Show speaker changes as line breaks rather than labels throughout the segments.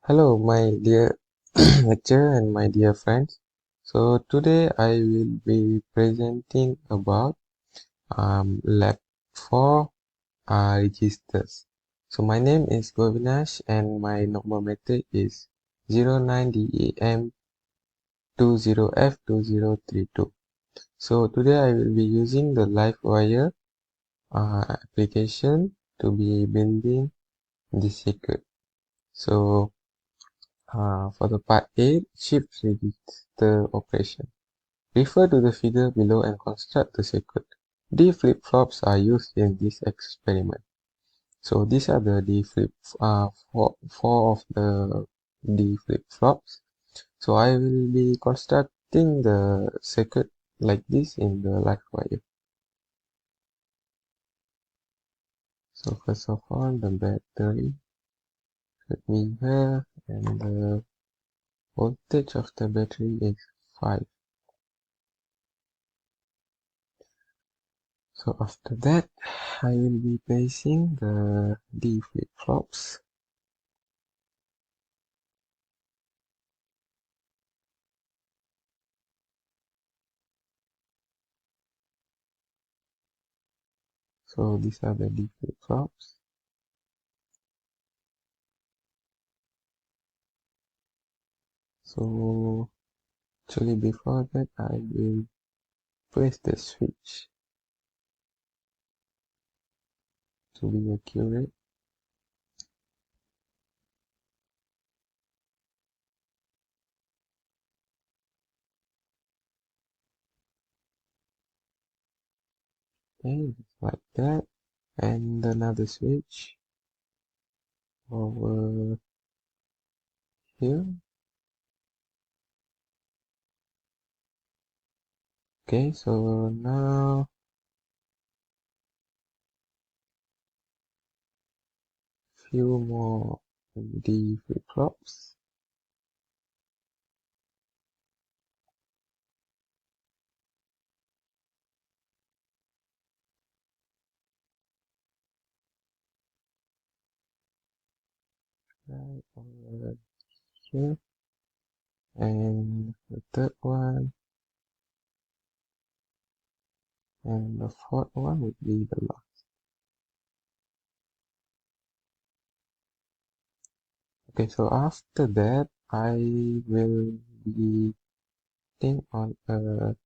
Hello, my dear lecturer and my dear friends. So today I will be presenting about lab 4 registers. So my name is Govinash and my number metric is 09DEM20F2032. So today I will be using the LiveWire application to be building this circuit. So for the part 8, shift register operation. Refer to the figure below and construct the circuit. D flip-flops are used in this experiment. So these are the D flip, four of the D flip-flops. So I will be constructing the circuit like this in the live wire. So first of all, the battery should be here, and the voltage of the battery is 5. So after that, I will be placing the D flip-flops. So these are the D flip-flops. So actually before that, I will place the switch to be accurate. Okay, like that. And another switch over here. Okay, so now few more D flip-flops. Right over here. And the third one. And the fourth one would be the last. Okay, so after that, I will be putting on a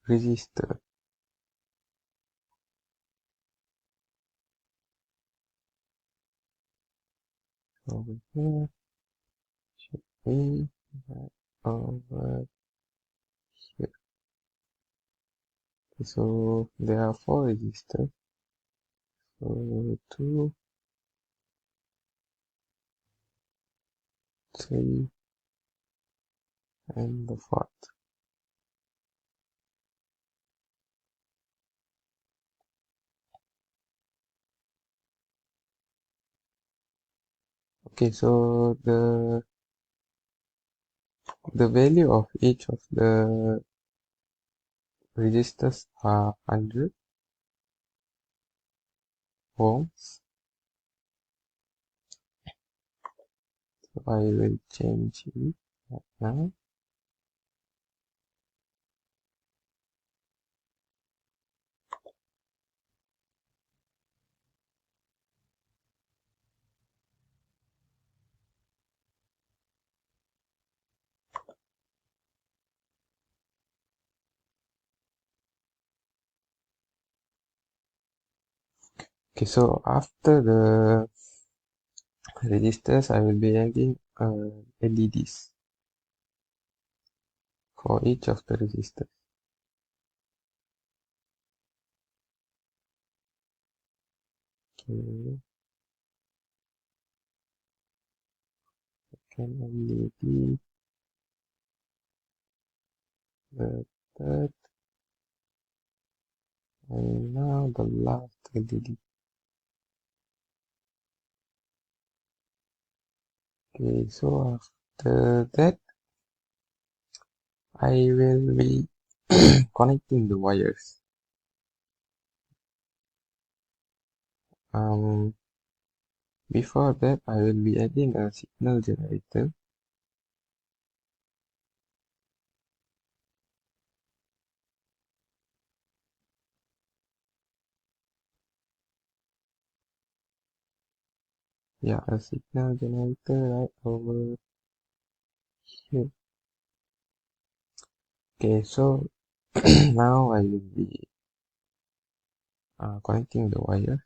resistor. Over here, should be right over here. Okay, so there are 4 resistors. So 2, 3, and the 4th. Okay, so the value of each of the resistors are 100 ohms. So I will change it right now. Okay, so after the resistors, I will be adding LEDs for each of the resistors. Okay, second LED, the third, and now the last LED. Okay, so after that, I will be connecting the wires. Before that, I will be adding a signal generator. Yeah, a signal generator right over here. Okay, so now I will be connecting the wires.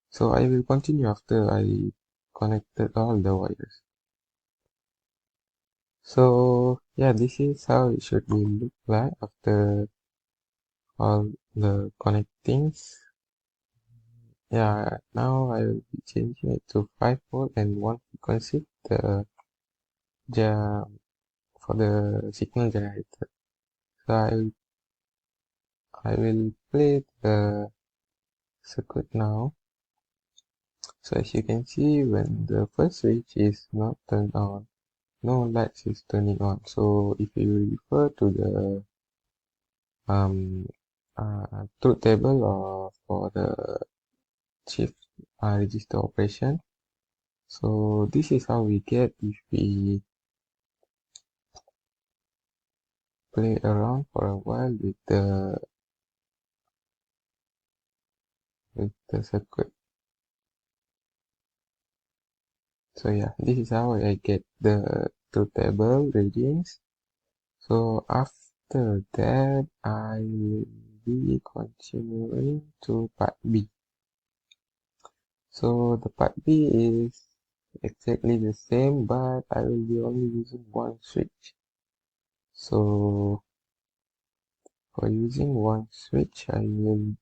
So I will continue after I connected all the wires. So yeah, this is how it should be look like after all the connectings. Yeah, now I will be changing it to 5 volt and 1 frequency the for the signal generator. So I will play the circuit now. So as you can see, when the first switch is not turned on, no lights is turning on. So if you refer to the truth table or for the shift register operation, so this is how we get if we play around for a while with the circuit. So yeah, this is how I get the truth table readings. So after that, I will be continuing to part B. So the part B is exactly the same, but I will be only using one switch. So for using one switch, I will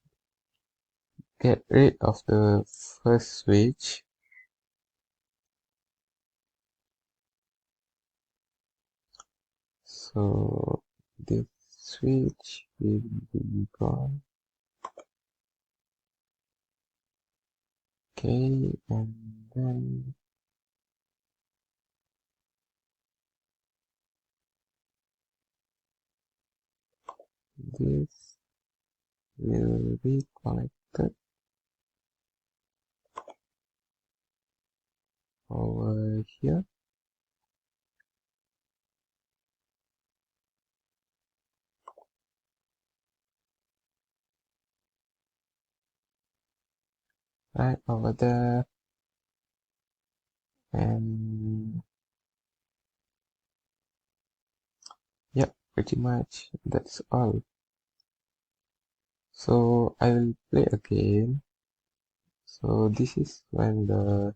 get rid of the first switch. So this switch will be gone. Okay, and then this will be connected over here. Right over there, and yep, pretty much that's all. So I will play again. So this is when the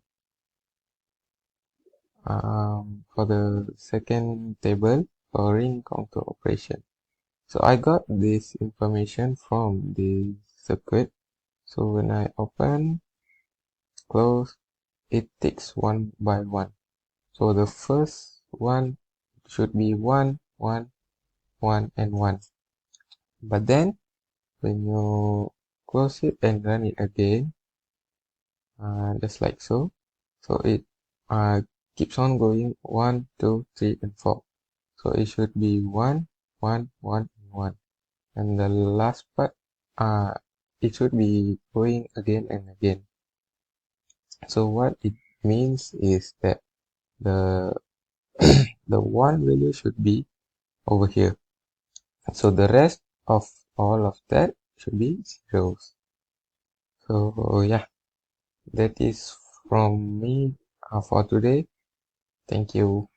for the second table for ring counter operation. So I got this information from the circuit. So when I open, close, it takes one by one. So the first one should be 1, 1, 1, and 1. But then when you close it and run it again, just like so, so it keeps on going 1, 2, 3, and 4. So it should be 1, 1, 1, and 1. And the last part, it should be going again and again. So what it means is that the the one value should be over here. So the rest of all of that should be zeros. So yeah, that is from me for today. Thank you.